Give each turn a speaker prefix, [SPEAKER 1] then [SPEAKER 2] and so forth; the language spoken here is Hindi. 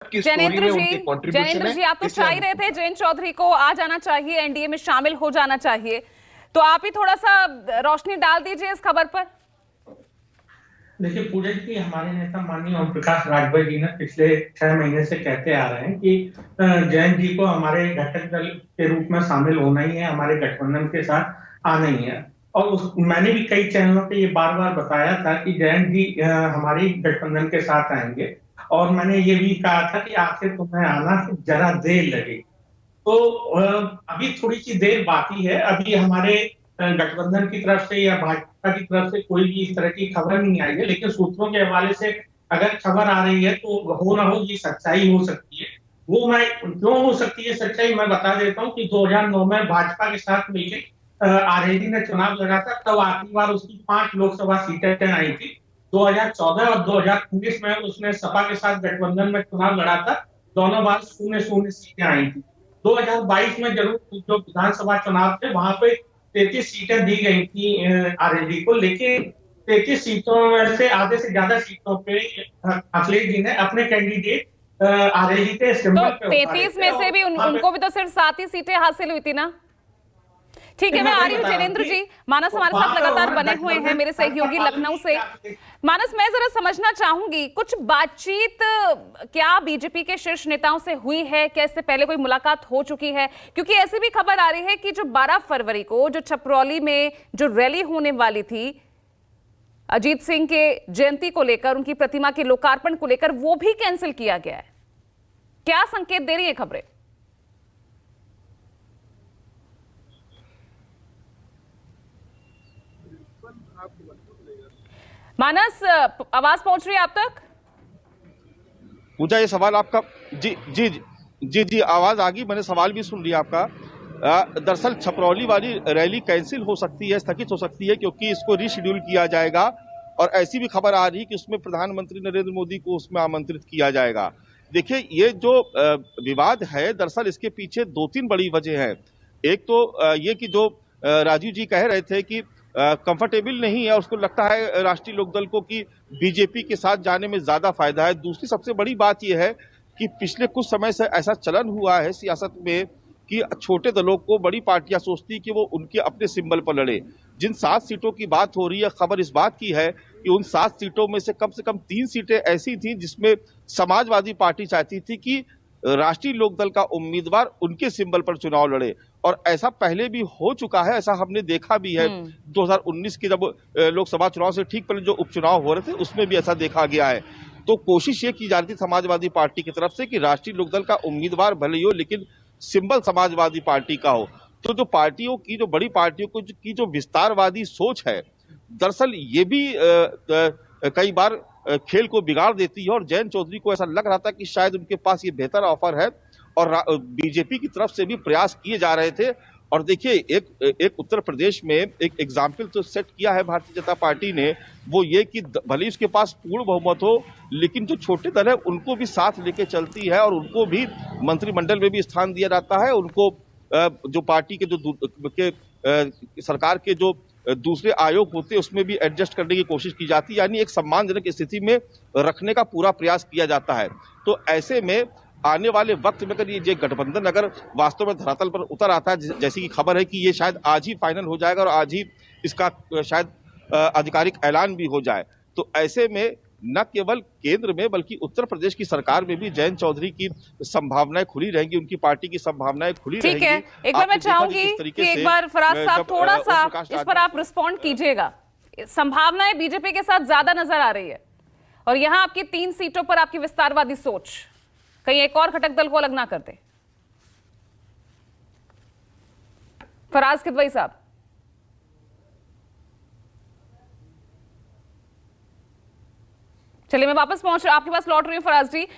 [SPEAKER 1] की स्टोरी में उनकी कंट्रीब्यूशन
[SPEAKER 2] जैनेंद्र
[SPEAKER 1] है।
[SPEAKER 2] जी, आप तो चाह ही रहे थे जयंत चौधरी को आ जाना चाहिए, एनडीए में शामिल हो जाना चाहिए, तो आप ही थोड़ा सा रोशनी डाल दीजिए इस खबर पर।
[SPEAKER 3] देखिए पूजा जी, हमारे नेता माननीय ओम प्रकाश राजभर जी ने पिछले 6 महीने से कहते आ रहे हैं कि जयंत जी को हमारे घटक दल के रूप में शामिल होना ही है, हमारे गठबंधन के साथ आना ही है। और मैंने भी कई चैनलों पे ये बार बार बताया था कि जयंत जी हमारी गठबंधन के साथ आएंगे, और मैंने ये भी कहा था कि आखिर तुम्हें आना जरा देर लगे। तो अभी थोड़ी सी देर बाकी है। अभी हमारे गठबंधन की तरफ से या भाजपा की तरफ से कोई भी इस तरह की खबर नहीं आई है, लेकिन सूत्रों के हवाले से अगर खबर आ रही है तो हो ना हो ये सच्चाई हो सकती है। वो मैं क्यों हो सकती है सच्चाई, मैं बता देता हूँ कि 2009 में भाजपा के साथ मिलकर आरजेडी ने चुनाव लड़ा था, तब आखिरी बार उसकी 5 लोकसभा सीटें आई थी। 2014 और 2019 में उसने सपा के साथ गठबंधन में चुनाव लड़ा था, दोनों बार 0-0 सीटें आई थी। 2022 में जरूर जो विधानसभा चुनाव थे वहां पे 33 सीटें दी गई थी आरएलडी को, लेकिन 33 सीटों में से आधे से ज्यादा सीटों पे अखिलेश जी ने अपने कैंडिडेट आरएलडी के
[SPEAKER 2] तो
[SPEAKER 3] सिंबल पे
[SPEAKER 2] 33 में से भी उनको भी तो सिर्फ 7 ही सीटें हासिल हुई थी ना। ठीक है, मैं आ रही हूँ जयेंद्र जी। मानस हमारे साथ लगातार बने हुए हैं, मेरे सहयोगी लखनऊ से। मानस, मैं जरा समझना चाहूंगी, कुछ बातचीत क्या बीजेपी के शीर्ष नेताओं से हुई है? क्या इससे पहले कोई मुलाकात हो चुकी है? क्योंकि ऐसी भी खबर आ रही है कि जो 12 फरवरी को जो छपरौली में जो रैली होने वाली थी अजीत सिंह के जयंती को लेकर, उनकी प्रतिमा के लोकार्पण को लेकर, वो भी कैंसिल किया गया है। क्या संकेत दे रही है खबरें? मानस, आवाज पहुंच रही है आप तक?
[SPEAKER 4] पूजा, ये सवाल आपका? जी जी जी जी जी, आवाज आ गई, मैंने सवाल भी सुन लिया आपका। दरअसल छपरौली वाली रैली कैंसिल हो सकती है, स्थगित हो सकती है, क्योंकि इसको रीशेड्यूल किया जाएगा। और ऐसी भी खबर आ रही है कि उसमें प्रधानमंत्री नरेंद्र मोदी को उसमें आमंत्रित किया जाएगा। देखिए, ये जो विवाद है, दरअसल इसके पीछे 2-3 बड़ी वजह है। एक तो ये कि जो राजीव जी कह रहे थे कि कंफर्टेबल नहीं है, उसको लगता है राष्ट्रीय लोकदल को कि बीजेपी के साथ जाने में ज्यादा फायदा है। दूसरी सबसे बड़ी बात यह है कि पिछले कुछ समय से ऐसा चलन हुआ है सियासत में कि छोटे दलों को बड़ी पार्टियां सोचती है कि वो उनके अपने सिंबल पर लड़े। जिन 7 सीटों की बात हो रही है, खबर इस बात की है कि उन 7 सीटों में से कम 3 सीटें ऐसी थी जिसमें समाजवादी पार्टी चाहती थी कि राष्ट्रीय लोकदल का उम्मीदवार उनके सिंबल पर चुनाव लड़े। और ऐसा पहले भी हो चुका है, ऐसा हमने देखा भी है। 2019 के जब लोकसभा चुनाव से ठीक पहले जो उपचुनाव हो रहे थे, उसमें भी ऐसा देखा गया है। तो कोशिश ये की जा रही थी समाजवादी पार्टी की तरफ से कि राष्ट्रीय लोकदल का उम्मीदवार भले ही हो, लेकिन सिंबल समाजवादी पार्टी का हो। तो जो पार्टियों की, जो बड़ी पार्टियों की जो विस्तारवादी सोच है, दरअसल ये भी कई बार खेल को बिगाड़ देती है। और जयंत चौधरी को ऐसा लग रहा था कि शायद उनके पास ये बेहतर ऑफर है, और बीजेपी की तरफ से भी प्रयास किए जा रहे थे। और देखिए, एक उत्तर प्रदेश में एक एग्जाम्पल तो सेट किया है भारतीय जनता पार्टी ने, वो ये कि भले ही उसके पास पूर्ण बहुमत हो, लेकिन जो छोटे दल है उनको भी साथ लेके चलती है, और उनको भी मंत्रिमंडल में भी स्थान दिया जाता है। उनको जो पार्टी के सरकार के जो दूसरे आयोग होते हैं उसमें भी एडजस्ट करने की कोशिश की जाती है, यानी एक सम्मानजनक स्थिति में रखने का पूरा प्रयास किया जाता है। तो ऐसे में आने वाले वक्त में अगर ये गठबंधन अगर वास्तव में धरातल पर उतर आता है, जैसी की खबर है कि ये शायद आज ही फाइनल हो जाएगा और आज ही इसका शायद आधिकारिक ऐलान भी हो जाए, तो ऐसे में न केवल केंद्र में बल्कि उत्तर प्रदेश की सरकार में भी जयंत चौधरी की संभावनाएं खुली रहेंगी, उनकी पार्टी की संभावनाएं खुली रहेंगी।
[SPEAKER 2] ठीक है, एक बार मैं चाहूंगी कि एक बार फराज साहब थोड़ा सा इस पर आप रिस्पॉन्ड कीजिएगा। संभावनाएं बीजेपी के साथ ज्यादा नजर आ रही है, और यहां आपकी 3 सीटों पर आपकी विस्तारवादी सोच कहीं एक और घटक दल को अलग ना कर दे। फराज किदवई साहब। चलिए, मैं वापस आपके पास लौट रही हूँ फराज जी।